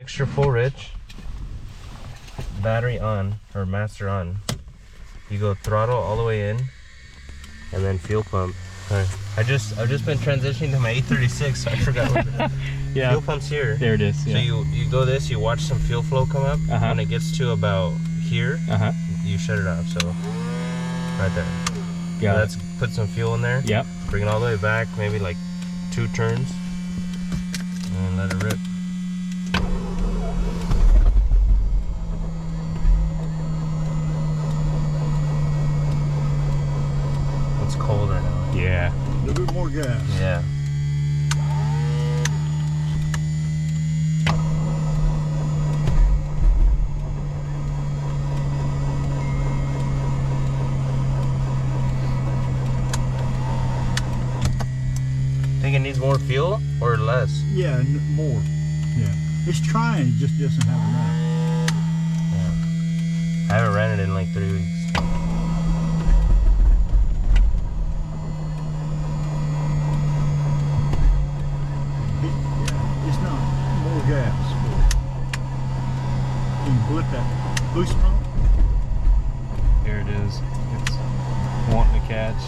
Extra full rich, battery on, or master on. You go throttle all the way in, and then fuel pump. I've just been transitioning to my 836, so I forgot what yeah. Fuel pump's here. There it is. Yeah. So you go this, you watch some fuel flow come up. When it gets to about here, you shut it off. So right there. Yeah. So let's put some fuel in there. Yep. Bring it all the way back, maybe like 2 turns, and let it rip. It's cold right now. Yeah. A little bit more gas. Yeah. Think it needs more fuel or less? Yeah, more. Yeah. It's trying, it just doesn't have enough. Yeah. I haven't ran it in like 3 weeks. It's not more gas. Can you put that boost pump? There it is. It's wanting to catch.